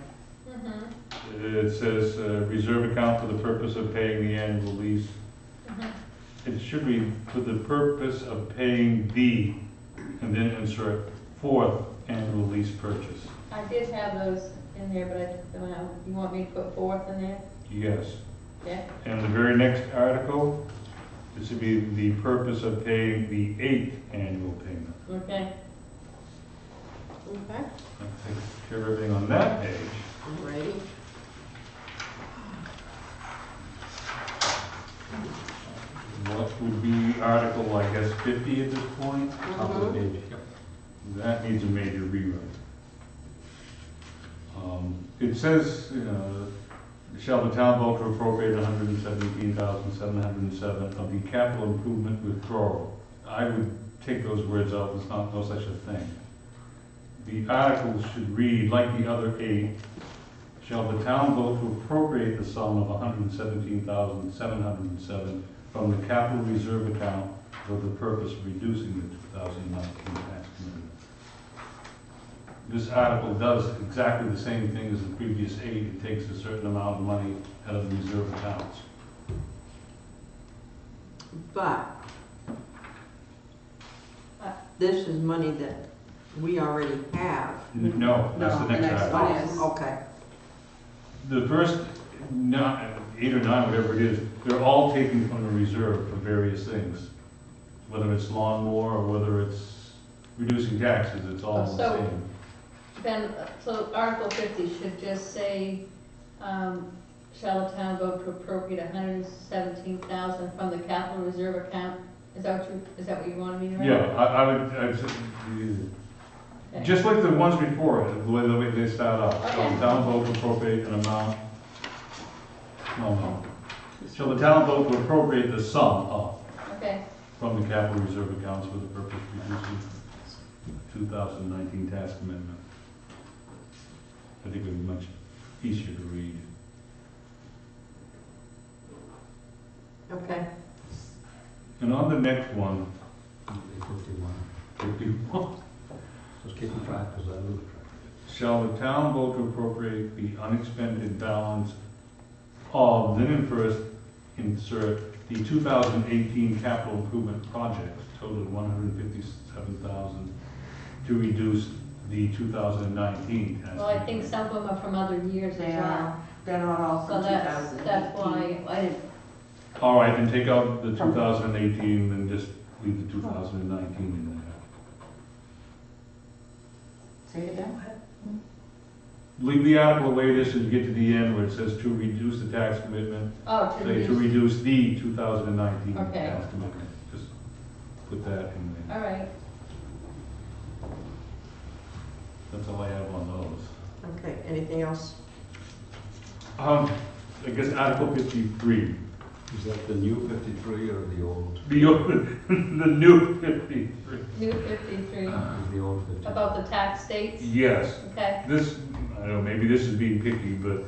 it says, reserve account for the purpose of paying the annual lease. It should be for the purpose of paying the, and then insert fourth annual lease purchase. I did have those in there, but I don't know, you want me to put fourth in there? Yes. Yeah. And the very next article, it should be the purpose of paying the 8th annual payment. Okay. Okay. That takes care of everything on that page. Alrighty. What would be article, I guess, 50 at this point? Top of the page, yep. That needs a major rewrite. It says, shall the town vote to appropriate 117,707 of the capital improvement withdrawal? I would take those words out, there's not, no such a thing. The article should read, like the other 8, shall the town vote to appropriate the sum of 117,707 from the capital reserve account for the purpose of reducing the 2019 tax commitment. This article does exactly the same thing as the previous 8. It takes a certain amount of money out of the reserve accounts. But this is money that we already have. No, that's the No, the next next article. one is- Okay. The first 8 or 9, whatever it is, they're all taken from the reserve for various things. Whether it's lawnmower or whether it's reducing taxes, it's all the So- same. Then, so Article 50 should just say, shall the town vote to appropriate 117,000 from the capital reserve account? Is that what you wanted me to write? Yeah, I'd say, Okay. just like the ones before it, the way they start off. Shall Okay. the town vote to appropriate an amount? No. Shall the town vote to appropriate the sum of Okay, from the capital reserve accounts for the purpose of reducing 2019 tax commitment? I think it would be much easier to read. Okay. And on the next one, 51. 51, Just keeping track, because I lose track. shall the town vote to appropriate the unexpended balance of, then in first insert the 2018 capital improvement projects totaling 157,000 to reduce the 2019 tax. well, I think some of them are from other years They as well. are, they're not all So from that's 2018. why I didn't, All right, then take out the 2018 and just leave the 2019 in there. Say it again? Leave the article the way it is and get to the end where it says to reduce the tax commitment. oh, to Say to reduce, reduce the 2019 Okay. tax commitment. Just put that in there. all right. That's all I have on those. Okay, anything else? I guess Article 53. Is that the new 53 or the old? The new 53. New 53, The old 53. about the tax states, Yes, okay? this, I don't know, maybe this is being picky, but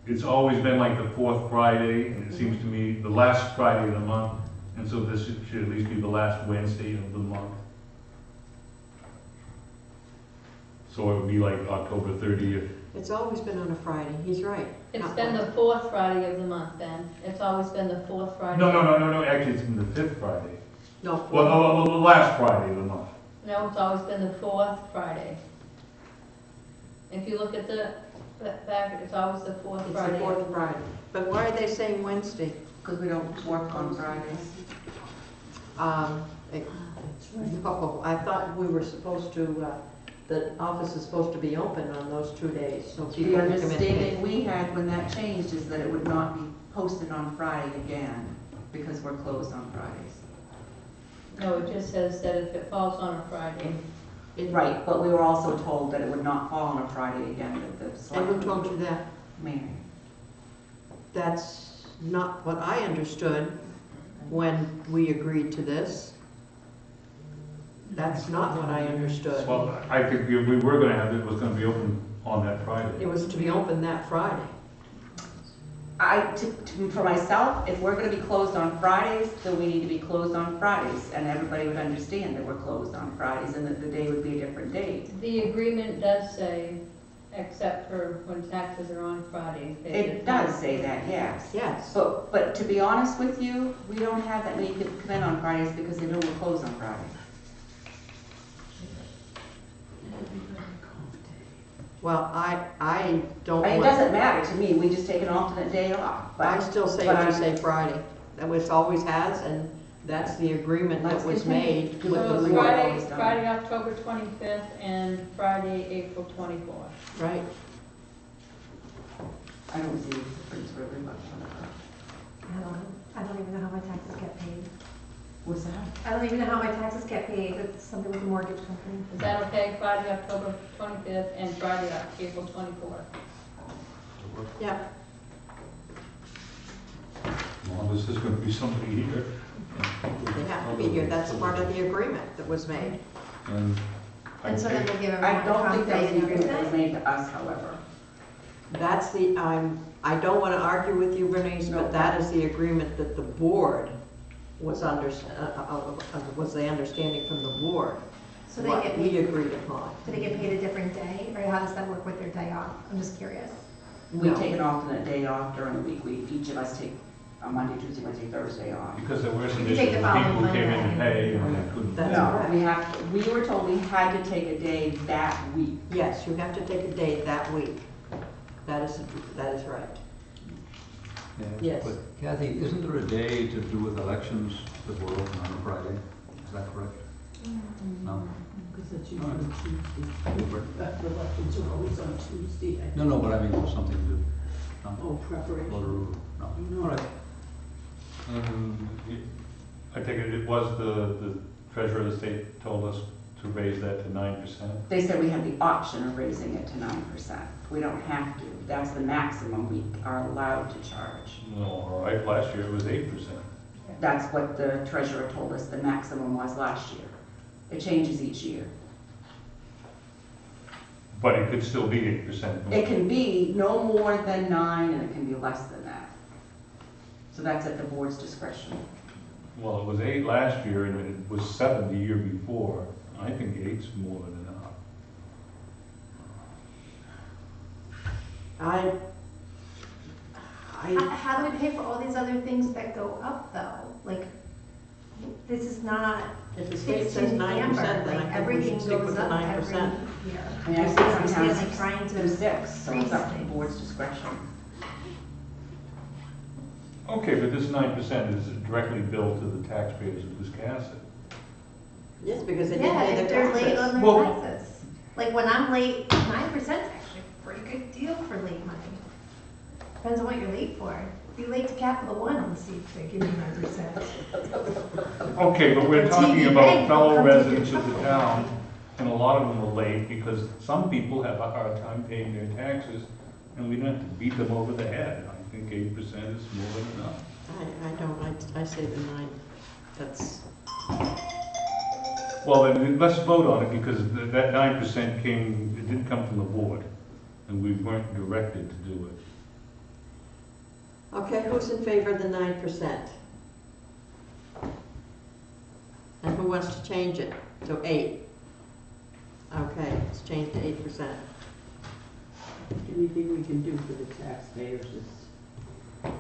it's always been like the fourth Friday, and it seems to me the last Friday of the month, and so this should at least be the last Wednesday of the month. So it would be like October 30th. It's always been on a Friday, he's right. It's Not been the Wednesday. fourth Friday of the month, Ben. It's always been the fourth Friday. No, actually it's been the fifth Friday. No, Well, the last Friday of the month. No, it's always been the fourth Friday. If you look at the back, it's always the fourth it's the Friday. fourth Friday. But why are they saying Wednesday? Because we don't work on Fridays. No, I thought we were supposed to, the office is supposed to be open on those 2 days, so people The can come in. understanding we had when that changed is that it would not be posted on Friday again, because we're closed on Fridays. No, it just says that if it falls on a Friday. Right, but we were also told that it would not fall on a Friday again, that the And select. who told you that? Mary. That's not what I understood when we agreed to this. That's not what I understood. Well, I think we were gonna have, it was gonna be open on that Friday. It was to be open that Friday. For myself, if we're gonna be closed on Fridays, then we need to be closed on Fridays, and everybody would understand that we're closed on Fridays, and that the day would be a different date. The agreement does say, except for when taxes are on Fridays. It does say that, yes. Yes. But to be honest with you, we don't have that many people come in on Fridays because they know we're closed on Friday. Well, I don't I mean, it want, doesn't matter to me, we just take an alternate day off, I but still say but we I'm- say Friday. That was always has, and that's the agreement that Let's was continue. made with So the So board. Friday, always done. Friday, October 25th, and Friday, April 24th. Right. I don't see a difference really much on that. I don't even know how my taxes get paid. What's that? I don't even know how my taxes get paid. It's something with the mortgage company. Is that okay? Friday, October 25th, and Friday, April 24th. Yeah. Well, this is gonna be somebody here. They have to be here. That's part of the agreement that was made. And I And so then think, we'll give I everyone a don't think comp that was day the and agreement that was everything. made to us, however. That's the, I don't want to argue with you, Bernice, No. but that is the agreement that the board was was the understanding from the board. So they What get we paid, agreed upon. do they get paid a different day, or how does that work with their day off? I'm just curious. We No. take an alternate day off during the week. Each of us take a Monday, Tuesday, Wednesday, Thursday off. because there were some You can take issues the with people following who came in to Monday. pay and they couldn't. That's No, correct. we were told we had to take a day that week. Yes, you have to take a day that week. That is right. Yes. But Kathy, isn't there a day to do with elections that were open on a Friday? Is that correct? No? Because it's usually Tuesday. The elections are always on Tuesday. I No, no, but I mean, for something to, no, Oh, preparation. voter, no. No. All right. I think it was the treasurer of the state told us to raise that to 9%. They said we had the option of raising it to 9%. We don't have to. That's the maximum we are allowed to charge. No, all right, last year it was 8%. That's what the treasurer told us the maximum was last year. It changes each year. But it could still be 8%. It can be no more than 9, and it can be less than that. So that's at the board's discretion. Well, it was 8 last year and it was 7 the year before. I think 8's more than enough. How do we pay for all these other things that go up, though? Like, this is not If the state fixed says in 9%, amber, then like, I think we everything should stick goes with the up 9%. every year. I mean, I I think understand, like, sometimes trying do to 6, so it's up to the freeze board's discretion. Okay, but this 9% is directly billed to the taxpayers of Wiscasset. Yes, because they didn't Yeah, pay if their they're late on taxes. their Well- taxes. Like, when I'm late, 9% is actually a pretty good deal for late money. Depends on what you're late for. Be late to Capital One and see if they give you 9%. Okay, but we're The talking TV about bank will fellow come take your residents of the truck. town, and a lot of them are late because some people have a hard time paying their taxes, and we don't have to beat them over the head. I think 8% is more than enough. I don't, I say the 9. That's, Well, then let's vote on it because that 9% came, it didn't come from the board, and we weren't directed to do it. okay, who's in favor of the 9%? And who wants to change it to 8? Okay, it's changed to 8%. Anything we can do for the taxpayers is. I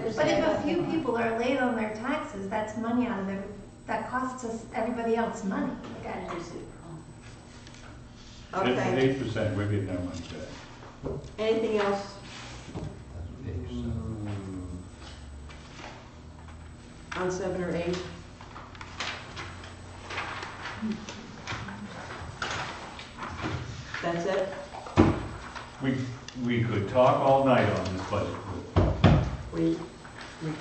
just- But if a few people are late on their taxes, that's money out of their, that costs us, everybody else money. Like, At Okay, 8%, we're getting our money back. anything else on 7 or 8? That's it? We could talk all night on this budget. We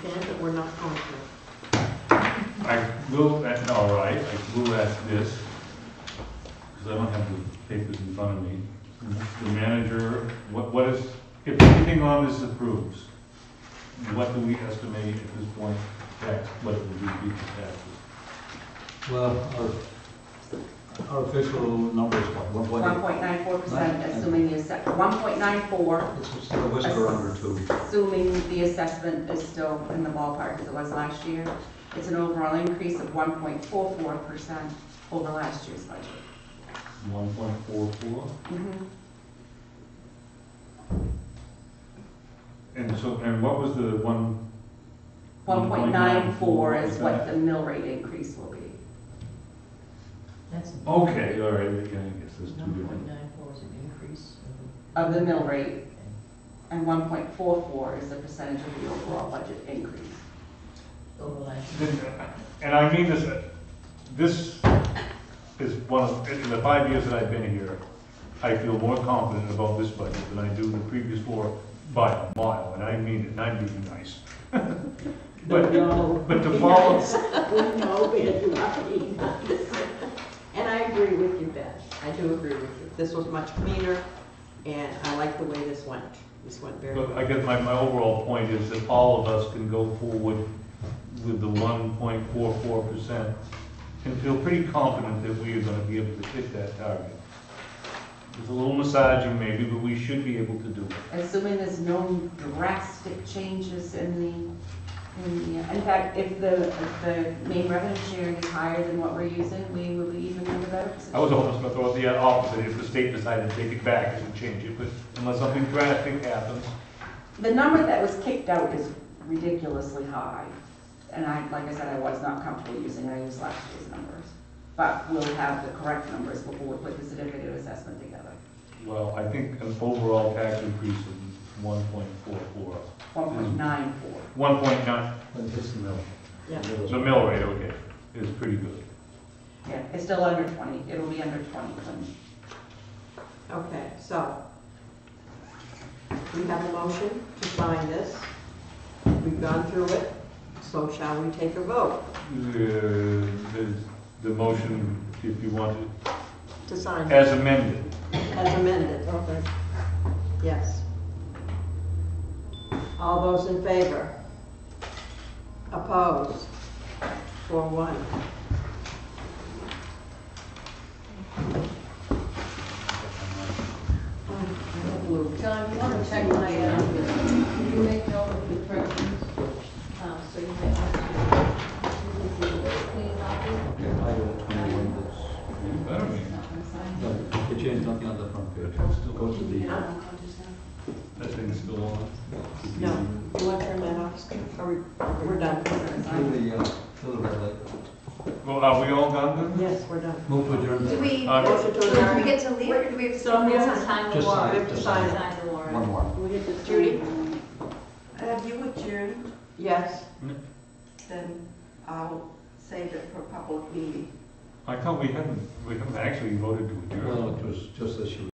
can, but we're not going to. I will, all right, I will ask this, because I don't have the papers in front of me. The manager, what is, if anything on this approves, what do we estimate at this point, tax, what it would be for taxes? Well, Our official number is what, 1.8? 1.94%, assuming the 1.94, It's still a whisker under 2. assuming the assessment is still in the ballpark as it was last year. It's an overall increase of 1.44% over last year's budget. 1.44. Mhm. And what was the 1.94 is what the mill rate increase will be. That's. Okay, all right, I guess there's two different. 1.94 is an increase. Of the mill rate, and 1.44 is the percentage of the overall budget increase. Over last. And I mean this is one of, in the 5 years that I've been here, I feel more confident about this budget than I do the previous 4 by a mile, and I mean it, and I'm being nice. But to follow, We know, but you're lucky. And I agree with you, Ben. I do agree with you. This was much cleaner, and I like the way this went. This went very but well. I guess my overall point is that all of us can go forward with the 1.44% and feel pretty confident that we are gonna be able to hit that target. There's a little massaging maybe, but we should be able to do it. Assuming there's no drastic changes in fact, if the main revenue sharing is higher than what we're using, we will be even in a better position. I was almost gonna throw it the opposite, if the state decided to take it back and change it, but unless something drastic happens. The number that was kicked out is ridiculously high, and like I said, I was not comfortable using it, I used last year's numbers. But we'll have the correct numbers before we put the certificate of assessment together. Well, I think an overall tax increase of 1.44. 1.94. 1.9, But it's the mill. Yeah. the mill rate, okay, is pretty good. Yeah, it's still under 20, it'll be under 20 when Okay, so we have a motion to sign this. We've gone through it, so shall we take a vote The motion, if you want it, to sign it as amended. as amended? Okay. Yes. All those in favor? Opposed? 4-1. John, you want to check my, can you make note of the corrections? So you may have to clean copy. Okay, I got 21 that's, Better be. no, you change nothing on the front page. Go to the, That thing's still on. No, you want to turn that off? We're done. to the red light. Well, are we all done then? Yes, we're done. Move to adjourn. Do we, Motion to do adjourn. we get to leave, or do we have to? So we have to sign? sign the Just sign warrant. it, We have to just sign it. Sign the warrant. One more. We get to Judy? Have you adjourned? Yes. Then I'll save it for a public meeting. I thought we haven't actually voted to adjourn. Well, it was just that she was